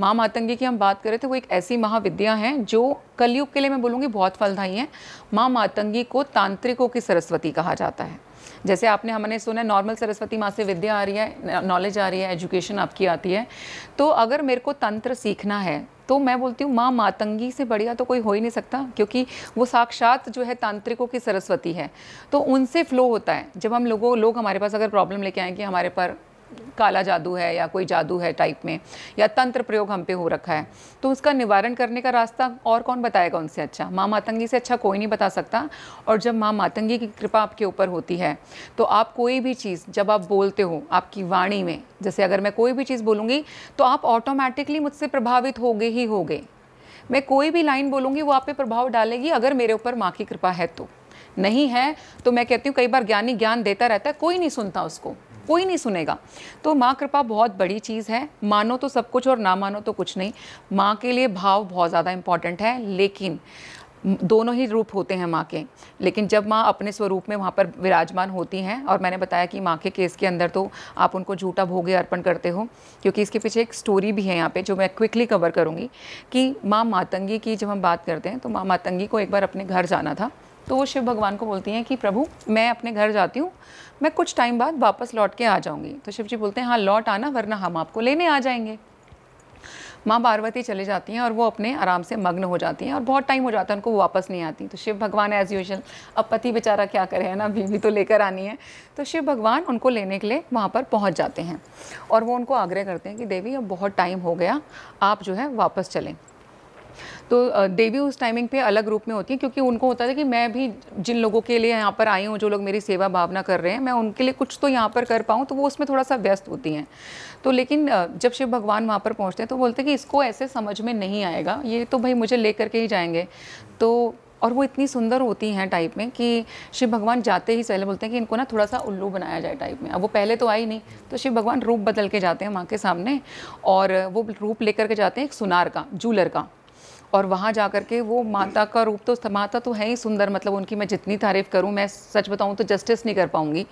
माँ मातंगी की हम बात करें तो वो एक ऐसी महाविद्या है जो कलयुग के लिए मैं बोलूँगी बहुत फलदायी है। माँ मातंगी को तांत्रिकों की सरस्वती कहा जाता है। जैसे आपने हमने सुना नॉर्मल सरस्वती माँ से विद्या आ रही है, नॉलेज आ रही है, एजुकेशन आपकी आती है। तो अगर मेरे को तंत्र सीखना है तो मैं बोलती हूँ माँ मातंगी से बढ़िया तो कोई हो ही नहीं सकता, क्योंकि वो साक्षात जो है तांत्रिकों की सरस्वती है। तो उनसे फ्लो होता है। जब हम लोग हमारे पास अगर प्रॉब्लम लेके आए कि हमारे पर काला जादू है या कोई जादू है टाइप में, या तंत्र प्रयोग हम पे हो रखा है, तो उसका निवारण करने का रास्ता और कौन बताएगा उनसे अच्छा? माँ मातंगी से अच्छा कोई नहीं बता सकता। और जब माँ मातंगी की कृपा आपके ऊपर होती है तो आप कोई भी चीज़ जब आप बोलते हो, आपकी वाणी में, जैसे अगर मैं कोई भी चीज़ बोलूँगी तो आप ऑटोमेटिकली मुझसे प्रभावित होगे ही होगे। मैं कोई भी लाइन बोलूँगी वो आप पे प्रभाव डालेगी, अगर मेरे ऊपर माँ की कृपा है तो। नहीं है तो मैं कहती हूँ कई बार ज्ञानी ज्ञान देता रहता है, कोई नहीं सुनता उसको, कोई नहीं सुनेगा। तो माँ कृपा बहुत बड़ी चीज़ है। मानो तो सब कुछ और ना मानो तो कुछ नहीं। माँ के लिए भाव बहुत ज़्यादा इम्पॉर्टेंट है, लेकिन दोनों ही रूप होते हैं माँ के। लेकिन जब माँ अपने स्वरूप में वहाँ पर विराजमान होती हैं, और मैंने बताया कि माँ के केस के अंदर तो आप उनको झूठा भोगे अर्पण करते हो, क्योंकि इसके पीछे एक स्टोरी भी है यहाँ पे जो मैं क्विकली कवर करूँगी। कि माँ मातंगी की जब हम बात करते हैं तो माँ मातंगी को एक बार अपने घर जाना था। तो वो शिव भगवान को बोलती हैं कि प्रभु मैं अपने घर जाती हूँ, मैं कुछ टाइम बाद वापस लौट के आ जाऊँगी। तो शिव जी बोलते हैं हाँ लौट आना, वरना हम आपको लेने आ जाएंगे। माँ पार्वती चली जाती हैं और वो अपने आराम से मग्न हो जाती हैं, और बहुत टाइम हो जाता है उनको, वो वापस नहीं आती। तो शिव भगवान एज़ यूजुअल, अब पति बेचारा क्या करे, है ना, बीवी तो लेकर आनी है। तो शिव भगवान उनको लेने के लिए वहाँ पर पहुँच जाते हैं, और वो उनको आग्रह करते हैं कि देवी अब बहुत टाइम हो गया, आप जो है वापस चलें। तो देवी उस टाइमिंग पे अलग रूप में होती है, क्योंकि उनको होता है कि मैं भी जिन लोगों के लिए यहाँ पर आई हूँ, जो लोग मेरी सेवा भावना कर रहे हैं, मैं उनके लिए कुछ तो यहाँ पर कर पाऊँ, तो वो उसमें थोड़ा सा व्यस्त होती हैं। तो लेकिन जब शिव भगवान वहाँ पर पहुँचते हैं तो बोलते हैं कि इसको ऐसे समझ में नहीं आएगा, ये तो भाई मुझे ले करके ही जाएंगे। तो और वो इतनी सुंदर होती हैं टाइप में कि शिव भगवान जाते ही पहले बोलते हैं कि इनको ना थोड़ा सा उल्लू बनाया जाए टाइप में। अब वो पहले तो आई नहीं, तो शिव भगवान रूप बदल के जाते हैं माँ के सामने, और वो रूप लेकर के जाते हैं एक सुनार का, जूलर का। और वहाँ जा कर के वो माता का रूप, तो माता तो है ही सुंदर, मतलब उनकी मैं जितनी तारीफ़ करूँ, मैं सच बताऊँ तो जस्टिस नहीं कर पाऊँगी।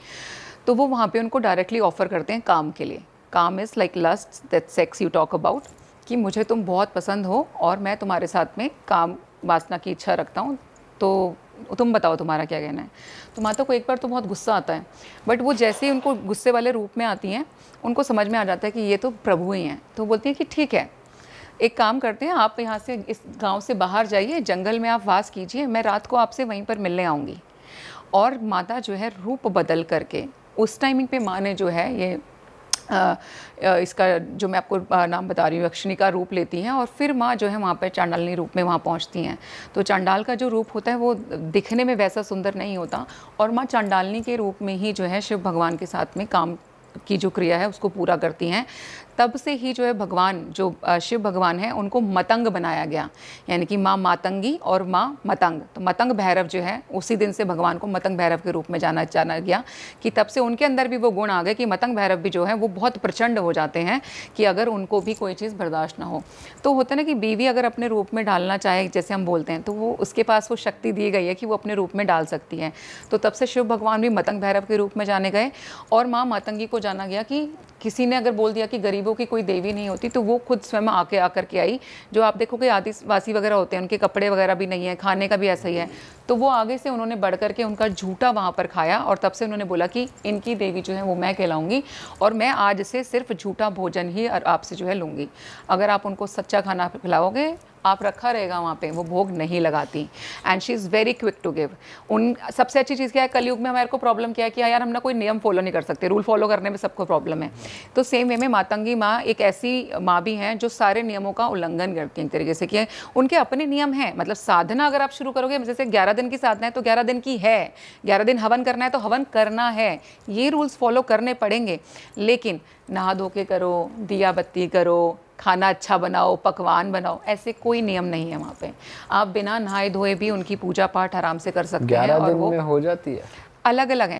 तो वो वहाँ पे उनको डायरेक्टली ऑफ़र करते हैं काम के लिए। काम is like lust that sex you talk about, कि मुझे तुम बहुत पसंद हो और मैं तुम्हारे साथ में काम वासना की इच्छा रखता हूँ, तो तुम बताओ तुम्हारा क्या कहना है। तो माता को एक बार तो बहुत गुस्सा आता है, बट वो जैसे ही उनको गुस्से वाले रूप में आती हैं, उनको समझ में आ जाता है कि ये तो प्रभु ही हैं। तो बोलती हैं कि ठीक है, एक काम करते हैं, आप यहाँ से इस गांव से बाहर जाइए, जंगल में आप वास कीजिए, मैं रात को आपसे वहीं पर मिलने आऊँगी। और माता जो है रूप बदल करके उस टाइमिंग पे माँ ने जो है ये इसका जो मैं आपको नाम बता रही हूँ, यक्षिणी का रूप लेती हैं, और फिर माँ जो है वहाँ पर चांडालनी रूप में वहाँ पहुँचती हैं। तो चांडाल का जो रूप होता है वो दिखने में वैसा सुंदर नहीं होता, और माँ चांडालनी के रूप में ही जो है शिव भगवान के साथ में काम की जो क्रिया है उसको पूरा करती हैं। तब से ही जो है भगवान, जो शिव भगवान है, उनको मतंग बनाया गया, यानी कि माँ मातंगी और माँ मतंग। तो मतंग भैरव जो है, उसी दिन से भगवान को मतंग भैरव के रूप में जाना गया, कि तब से उनके अंदर भी वो गुण आ गए कि मतंग भैरव भी जो है वो बहुत प्रचंड हो जाते हैं, कि अगर उनको भी कोई चीज़ बर्दाश्त ना हो। तो होता है ना कि बीवी अगर अपने रूप में डालना चाहे, जैसे हम बोलते हैं, तो वो उसके पास वो शक्ति दी गई है कि वो अपने रूप में डाल सकती है। तो तब से शिव भगवान भी मतंग भैरव के रूप में जाने गए, और माँ मातंगी को जाना गया कि किसी ने अगर बोल दिया कि गरीबों की कोई देवी नहीं होती, तो वो खुद स्वयं आकर के आई। जो आप देखोगे आदिवासी वगैरह होते हैं, उनके कपड़े वगैरह भी नहीं है, खाने का भी ऐसा ही है। तो वो आगे से उन्होंने बढ़ करके उनका झूठा वहाँ पर खाया, और तब से उन्होंने बोला कि इनकी देवी जो है वो मैं कहलाऊँगी, और मैं आज से सिर्फ झूठा भोजन ही आपसे जो है लूँगी। अगर आप उनको सच्चा खाना खिलाओगे, आप रखा रहेगा वहाँ पे, वो भोग नहीं लगाती। And she is very quick to give. उन सबसे अच्छी चीज़ क्या है, कलयुग में हमारे को प्रॉब्लम क्या है कि यार हम ना कोई नियम फॉलो नहीं कर सकते, रूल फॉलो करने में सबको प्रॉब्लम है। तो सेम वे में मातंगी माँ एक ऐसी माँ भी हैं जो सारे नियमों का उल्लंघन करती हैं एक तरीके से, कि उनके अपने नियम हैं। मतलब साधना अगर आप शुरू करोगे, जैसे 11 दिन की साधना है तो 11 दिन की है, 11 दिन हवन करना है तो हवन करना है, ये रूल्स फॉलो करने पड़ेंगे। लेकिन नहा धो के करो, दिया बत्ती करो, खाना अच्छा बनाओ, पकवान बनाओ, ऐसे कोई नियम नहीं है वहाँ पे। आप बिना नहाए धोए भी उनकी पूजा पाठ आराम से कर सकते हैं, और वो में हो जाती है, अलग अलग है।